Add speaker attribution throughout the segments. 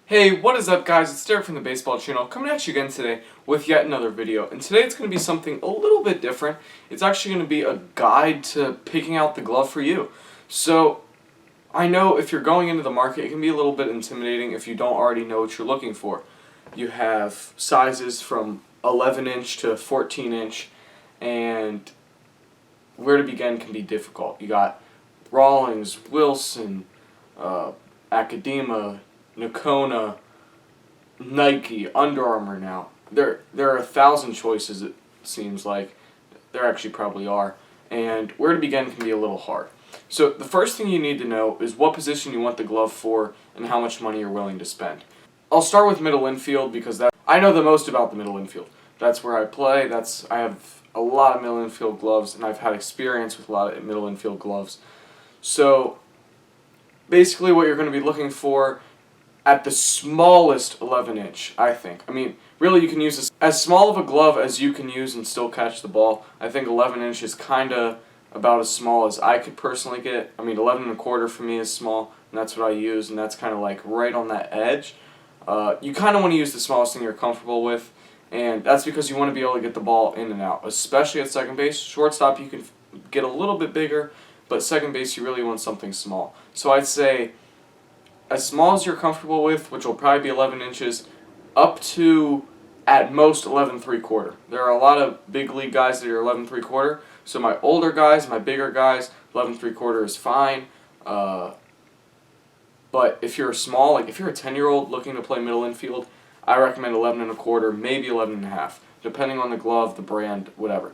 Speaker 1: Hey, what is up guys? It's Derek from the Baseball Channel coming at you again today with yet another video. And today it's going to be something a little bit different. It's actually going to be a guide to picking out the glove for you. So, I know if you're going into the market, it can be a little bit intimidating if you don't already know what you're looking for. You have sizes from 11 inch to 14 inch, and where to begin can be difficult. You got Rawlings, Wilson, Academa, Nakona, Nike, Under Armour now. There are 1,000 choices, it seems like. There actually probably are. And where to begin can be a little hard. So the first thing you need to know is what position you want the glove for and how much money you're willing to spend. I'll start with middle infield because I know the most about the middle infield. That's where I play. I have a lot of middle infield gloves, and I've had experience with a lot of middle infield gloves. So basically what you're going to be looking for at the smallest 11 inch, I think. I mean, really you can use this as small of a glove as you can use and still catch the ball. I think 11 inch is kind of about as small as I could personally get. I mean, 11 and a quarter for me is small, and that's what I use, and that's kind of like right on that edge. You kind of want to use the smallest thing you're comfortable with, and that's because you want to be able to get the ball in and out, especially at second base. Shortstop you can get a little bit bigger, but second base you really want something small. So I'd say as small as you're comfortable with, which will probably be 11 inches, up to at most 11 3/4. There are a lot of big league guys that are 11 3/4. So my older guys, my bigger guys, 11 3/4 is fine. But if you're small, like if you're a 10-year-old looking to play middle infield, I recommend 11 1/4, maybe 11 1/2, depending on the glove, the brand, whatever.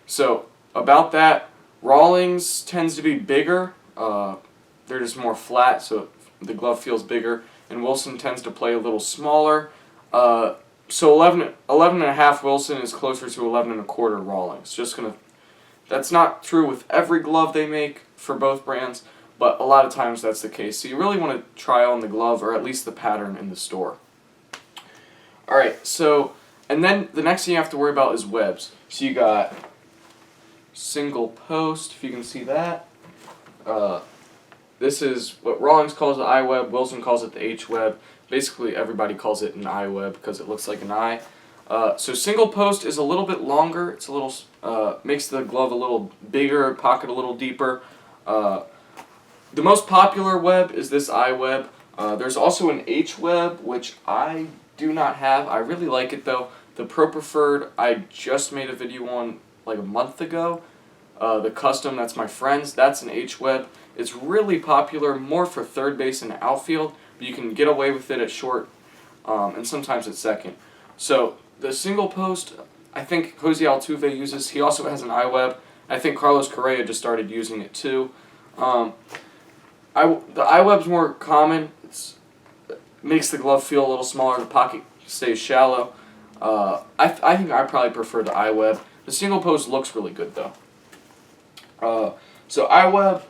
Speaker 1: So about that, Rawlings tends to be bigger. They're just more flat, so the glove feels bigger, and Wilson tends to play a little smaller. So 11 1/2 Wilson is closer to 11 1/4 Rawlings. That's not true with every glove they make for both brands, but a lot of times that's the case. So you really want to try on the glove, or at least the pattern in the store. Alright, so, and then the next thing you have to worry about is webs. So you got single post, if you can see that. This is what Rawlings calls the I web, Wilson calls it the H web. Basically everybody calls it an I web because it looks like an I. So single post is a little bit longer. It's a little makes the glove a little bigger, pocket a little deeper. The most popular web is this I web. There's also an H web, which I do not have. I really like it though. The Pro Preferred I just made a video on like a month ago. The custom, that's my friend's, that's an H web. It's really popular, more for third base and outfield, but you can get away with it at short and sometimes at second. So the single post, I think Jose Altuve uses. He also has an I web. I think Carlos Correa just started using it too. The I web's more common. It makes the glove feel a little smaller. The pocket stays shallow. I think I probably prefer the I web. The single post looks really good though. So I web,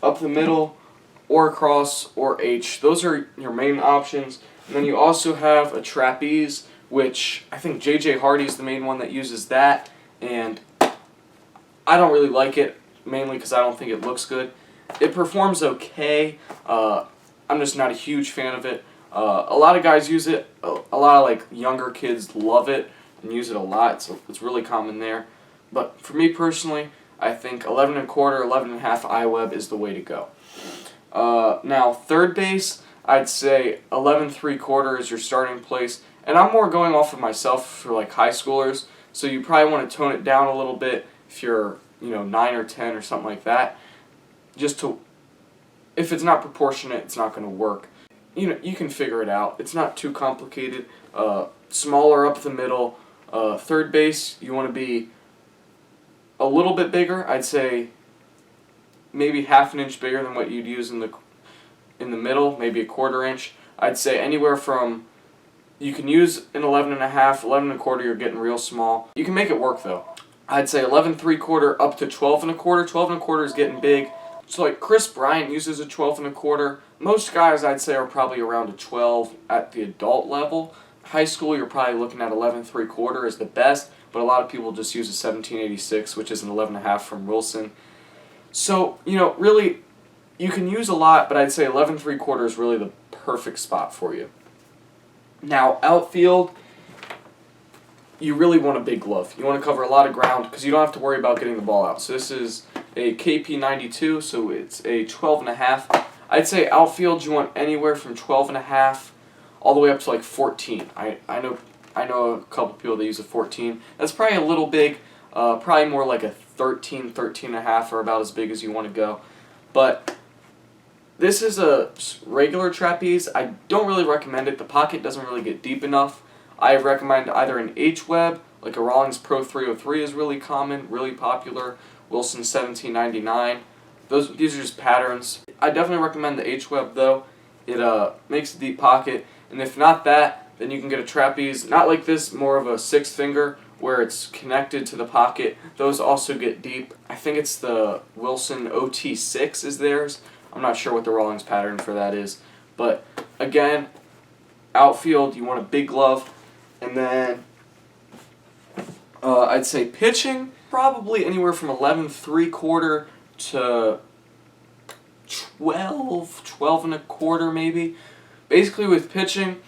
Speaker 1: up the middle, or across, or H. Those are your main options. And then you also have a trapeze, which I think J.J. Hardy's the main one that uses that, and I don't really like it, mainly because I don't think it looks good. It performs okay. I'm just not a huge fan of it. A lot of guys use it. A lot of like younger kids love it and use it a lot, so it's really common there. But for me personally, I think 11 1/4, 11 1/2 I web is the way to go. Now third base, I'd say 11 3/4 is your starting place, and I'm more going off of myself for like high schoolers. So you probably want to tone it down a little bit if you're 9 or 10 or something like that. If it's not proportionate, it's not going to work. You can figure it out. It's not too complicated. Smaller up the middle. Third base, you want to be a little bit bigger. I'd say maybe 1/2 inch bigger than what you'd use in the middle, maybe 1/4 inch. I'd say anywhere from, you can use an 11 1/2, 11 1/4, you're getting real small. You can make it work though. I'd say 11 3/4 up to 12 1/4. 12 1/4 is getting big. So like Chris Bryant uses a 12 1/4. Most guys I'd say are probably around a 12 at the adult level. High school you're probably looking at 11 3/4 is the best, but a lot of people just use a 1786, which is an 11 1/2 from Wilson. So, really, you can use a lot, but I'd say 11 3/4 is really the perfect spot for you. Now, outfield, you really want a big glove. You want to cover a lot of ground because you don't have to worry about getting the ball out. So this is a KP92, so it's a 12.5. I'd say outfield you want anywhere from 12.5 all the way up to like 14. I know a couple people that use a 14. That's probably a little big. Probably more like a 13, 13.5 are about as big as you want to go. But this is a regular trapeze. I don't really recommend it. The pocket doesn't really get deep enough. I recommend either an H-web, like a Rawlings Pro 303 is really common, really popular. Wilson 1799. These are just patterns. I definitely recommend the H-web though. It makes a deep pocket, and if not that, then you can get a trapeze, not like this, more of a 6-finger where it's connected to the pocket. Those also get deep. I think it's the Wilson OT6 is theirs. I'm not sure what the Rawlings pattern for that is, but again, outfield you want a big glove, and then I'd say pitching probably anywhere from 11.75 to 12.25 maybe. Basically with pitching,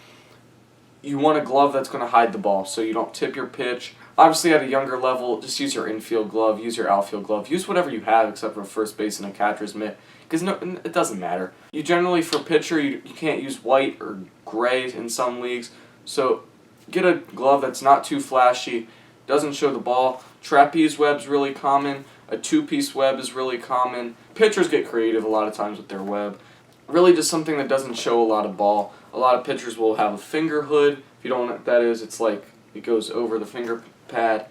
Speaker 1: you want a glove that's going to hide the ball so you don't tip your pitch. Obviously at a younger level, just use your infield glove, use your outfield glove, use whatever you have except for first base and a catcher's mitt, because it doesn't matter. You generally, for pitcher, you can't use white or gray in some leagues, so get a glove that's not too flashy, doesn't show the ball. Trapeze web's really common. A 2-piece web is really common. Pitchers get creative a lot of times with their web. Really just something that doesn't show a lot of ball. A lot of pitchers will have a finger hood. If you don't know what that is, it's like it goes over the finger pad.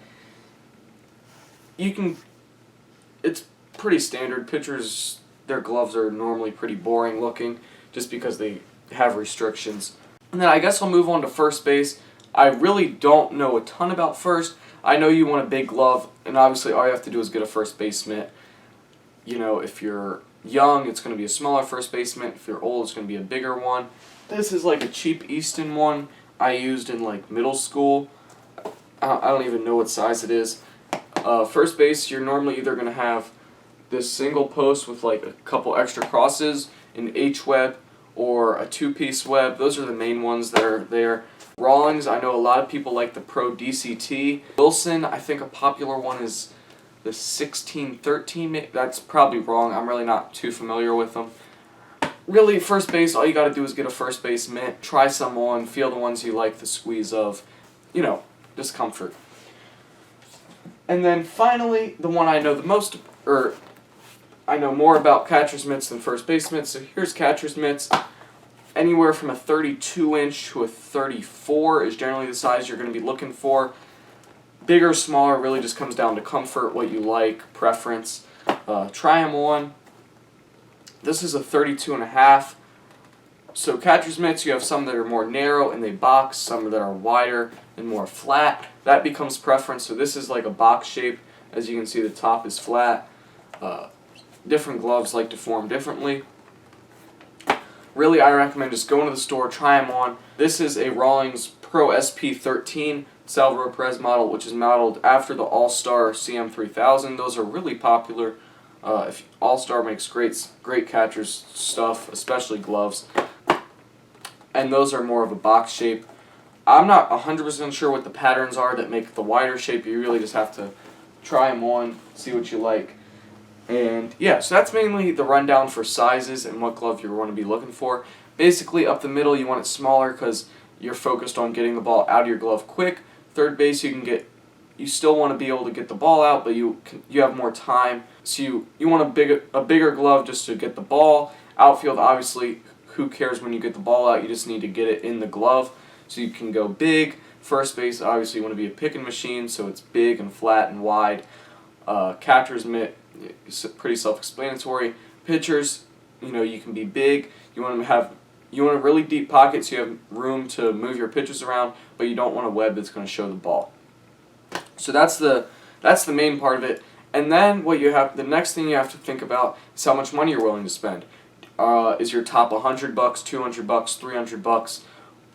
Speaker 1: It's pretty standard. Pitchers, their gloves are normally pretty boring looking just because they have restrictions. And then I guess I'll move on to first base. I really don't know a ton about first. I know you want a big glove, and obviously all you have to do is get a first base mitt. You know, if you're young, it's going to be a smaller first base mitt. If you're old, it's going to be a bigger one. This is like a cheap Easton one I used in like middle school. I don't even know what size it is. First base, you're normally either going to have this single post with like a couple extra crosses, an H-web, or a 2-piece web. Those are the main ones that are there. Rawlings, I know a lot of people like the Pro DCT. Wilson, I think a popular one is the 1613. That's probably wrong. I'm really not too familiar with them. Really, first base, all you got to do is get a first base mitt, try some on, feel the ones you like the squeeze of. You know, just comfort. And then finally, the one I know the most, or I know more about catcher's mitts than first base mitts. So here's catcher's mitts. Anywhere from a 32-inch to a 34 is generally the size you're going to be looking for. Bigger or smaller really just comes down to comfort, what you like, preference. Try them on. This is a 32.5. So catcher's mitts, you have some that are more narrow and they box, some that are wider and more flat. That becomes preference. So this is like a box shape. As you can see, the top is flat. Different gloves like to form differently. Really, I recommend just going to the store, try them on. This is a Rawlings Pro SP13 Salvador Perez model, which is modeled after the All-Star CM3000. Those are really popular. All-Star makes great catcher's stuff, especially gloves. And those are more of a box shape. I'm not 100% sure what the patterns are that make the wider shape. You really just have to try them on, see what you like. And yeah, so that's mainly the rundown for sizes and what glove you want to be looking for. Basically, up the middle, you want it smaller because you're focused on getting the ball out of your glove quick. Third base, you still want to be able to get the ball out, but you have more time. So you want a bigger glove just to get the ball. Outfield, obviously, who cares when you get the ball out? You just need to get it in the glove so you can go big. First base, obviously, you want to be a picking machine, so it's big and flat and wide. Catcher's mitt, pretty self-explanatory. Pitchers, you can be big. You want a really deep pocket so you have room to move your pitches around, but you don't want a web that's going to show the ball. So that's the main part of it. And then the next thing you have to think about is how much money you're willing to spend. Is your top $100, $200, $300,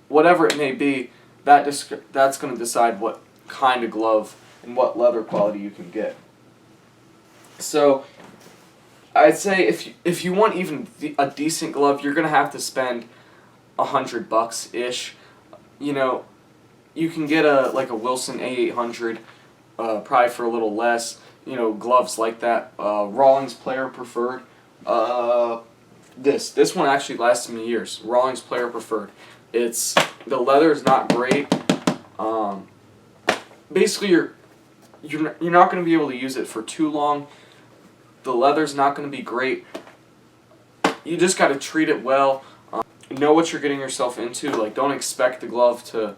Speaker 1: whatever it may be? That's going to decide what kind of glove and what leather quality you can get. So I'd say if you want even a decent glove, you're going to have to spend $100-ish. you know, you can get a Wilson A800, probably for a little less. You know, gloves like that. Rawlings Player Preferred. This one actually lasted me years. Rawlings Player Preferred. The leather is not great. Basically, you're not going to be able to use it for too long. The leather's not going to be great. You just got to treat it well. Know what you're getting yourself into. Like, don't expect the glove to,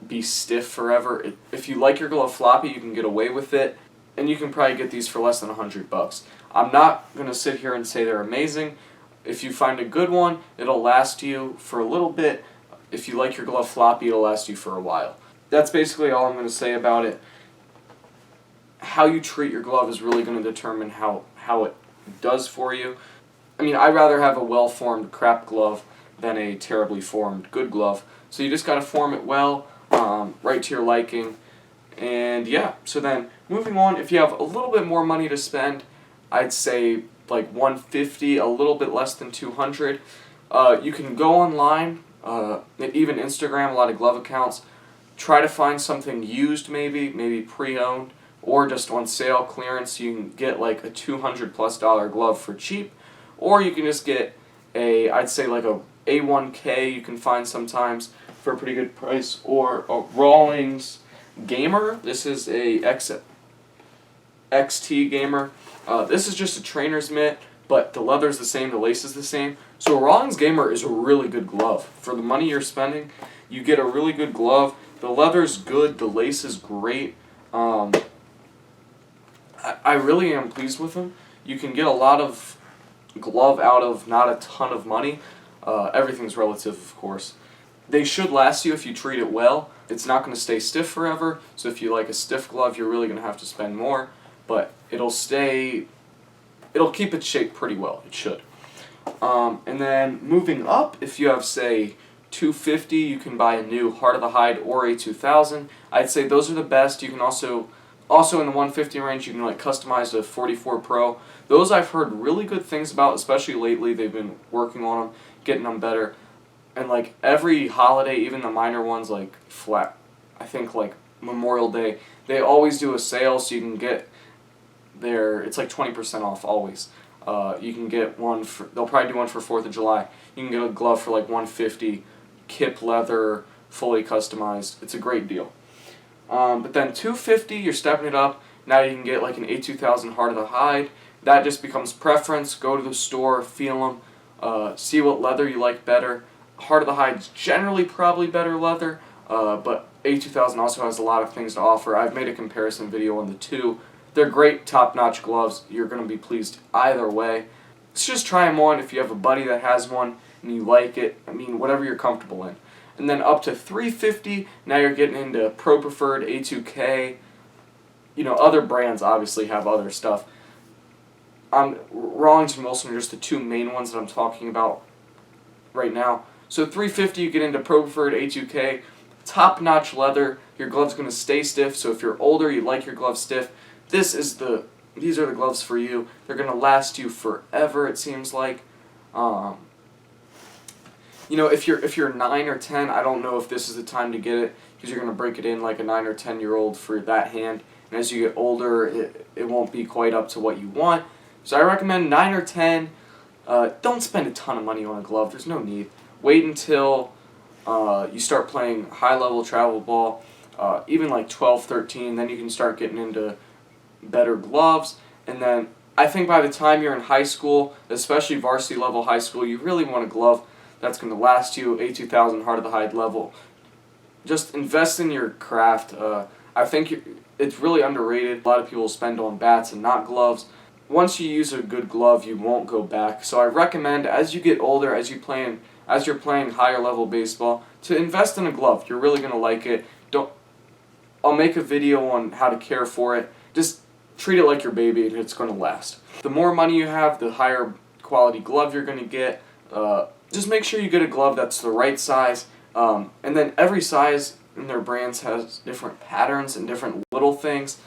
Speaker 1: be stiff forever. If you like your glove floppy, you can get away with it, and you can probably get these for less than $100. I'm not going to sit here and say they're amazing. If you find a good one, it'll last you for a little bit. If you like your glove floppy, it'll last you for a while. That's basically all I'm going to say about it. How you treat your glove is really going to determine how it does for you. I mean, I'd rather have a well-formed crap glove than a terribly formed good glove. So you just got to form it well, right to your liking. And yeah, so then moving on, if you have a little bit more money to spend, I'd say like $150, a little bit less than $200. You can go online, even Instagram, a lot of glove accounts. Try to find something used, maybe pre-owned, or just on sale clearance. You can get like a $200+ glove for cheap, or you can just get I'd say like a A1K you can find sometimes for a pretty good price, or a Rawlings Gamer. This is a XT Gamer. This is just a trainer's mitt, but the leather's the same, the lace is the same. So a Rawlings Gamer is a really good glove. For the money you're spending, you get a really good glove. The leather's good, the lace is great. I really am pleased with them. You can get a lot of glove out of not a ton of money. Everything's relative, of course. They should last you if you treat it well. It's not going to stay stiff forever, so if you like a stiff glove, you're really going to have to spend more. But it'll keep its shape pretty well. It should. And then moving up, if you have, say, $250, you can buy a new Heart of the Hide or a 2000. I'd say those are the best. You can also in the $150 range, you can like customize a 44 Pro. Those I've heard really good things about, especially lately. They've been working on them, getting them better. And like every holiday, even the minor ones like I think like Memorial Day, they always do a sale, so you can get it's like 20% off always. You can get they'll probably do one for 4th of July. You can get a glove for like $150, kip leather, fully customized. It's a great deal. But then $250, you're stepping it up. Now you can get like an A2000 Heart of the Hide. That just becomes preference. Go to the store, feel them, see what leather you like better. Heart of the Hide's generally probably better leather, but A2000 also has a lot of things to offer. I've made a comparison video on the two. They're great, top-notch gloves. You're going to be pleased either way. Let's just try them on if you have a buddy that has one and you like it. I mean, whatever you're comfortable in. And then up to $350, now you're getting into Pro Preferred, A2K. Other brands obviously have other stuff. Rawlings and Wilson are just the two main ones that I'm talking about right now. So $350, you get into Pro Preferred, A2K, top-notch leather. Your glove's going to stay stiff, so if you're older, you like your glove stiff, these are the gloves for you. They're going to last you forever, it seems like. If you're 9 or 10, I don't know if this is the time to get it, because you're going to break it in like a 9 or 10-year-old for that hand. And as you get older, it won't be quite up to what you want. So I recommend 9 or 10. Don't spend a ton of money on a glove. There's no need. Wait until you start playing high-level travel ball, even like 12, 13. Then you can start getting into better gloves. And then I think by the time you're in high school, especially varsity level high school, you really want a glove that's going to last you, A2000 Heart of the Hide level. Just invest in your craft. I think it's really underrated. A lot of people spend on bats and not gloves. Once you use a good glove, you won't go back. So I recommend, as you get older, as you're playing higher level baseball, to invest in a glove. You're really going to like it. I'll make a video on how to care for it. Just treat it like your baby, and it's going to last. The more money you have, the higher quality glove you're going to get. Just make sure you get a glove that's the right size. And then every size in their brands has different patterns and different little things.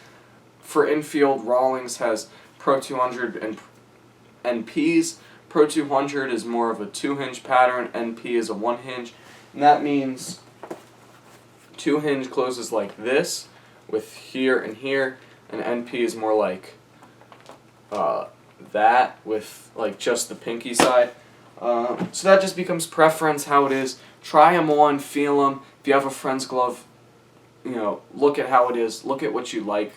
Speaker 1: For Infield, Rawlings has Pro 200 and NPs. Pro 200 is more of a 2-hinge pattern, NP is a 1-hinge. And that means Two hinge closes like this, with here and here, and NP is more like that, with like just the pinky side. So that just becomes preference, how it is. Try them on, feel them. If you have a friend's glove, you know, look at how it is. Look at what you like.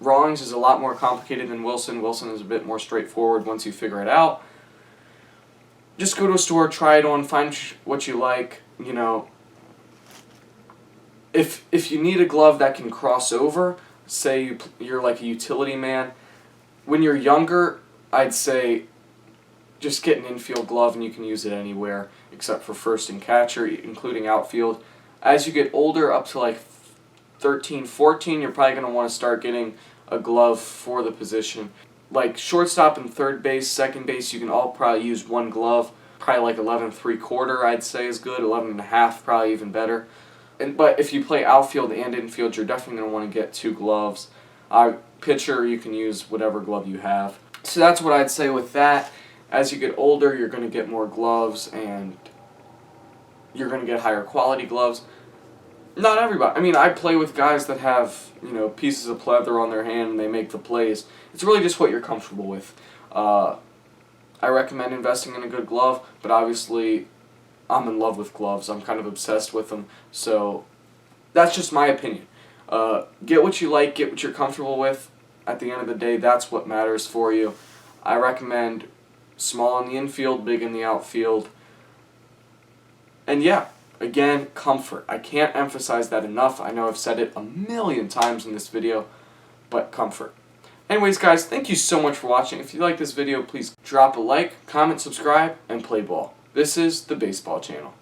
Speaker 1: Rawlings is a lot more complicated than Wilson. Wilson is a bit more straightforward once you figure it out. Just go to a store, try it on, find what you like. You know, if you need a glove that can cross over, say you're like a utility man, when you're younger, I'd say just get an infield glove and you can use it anywhere except for first and catcher, including outfield. As you get older, up to like 13, 14, you're probably going to want to start getting a glove for the position. Like shortstop and third base, second base, you can all probably use one glove. Probably like 11 3/4 I'd say is good, 11 1/2 probably even better. But if you play outfield and infield, you're definitely going to want to get two gloves. Pitcher, you can use whatever glove you have. So that's what I'd say with that. As you get older, you're going to get more gloves and you're going to get higher quality gloves. Not everybody. I mean, I play with guys that have, you know, pieces of pleather on their hand and they make the plays. It's really just what you're comfortable with. I recommend investing in a good glove, but obviously I'm in love with gloves. I'm kind of obsessed with them. So that's just my opinion. Get what you like, get what you're comfortable with. At the end of the day, that's what matters for you. I recommend small in the infield, big in the outfield. And yeah, again, comfort. I can't emphasize that enough. I know I've said it a million times in this video, but comfort. Anyways, guys, thank you so much for watching. If you like this video, please drop a like, comment, subscribe, and play ball. This is the Baseball Channel.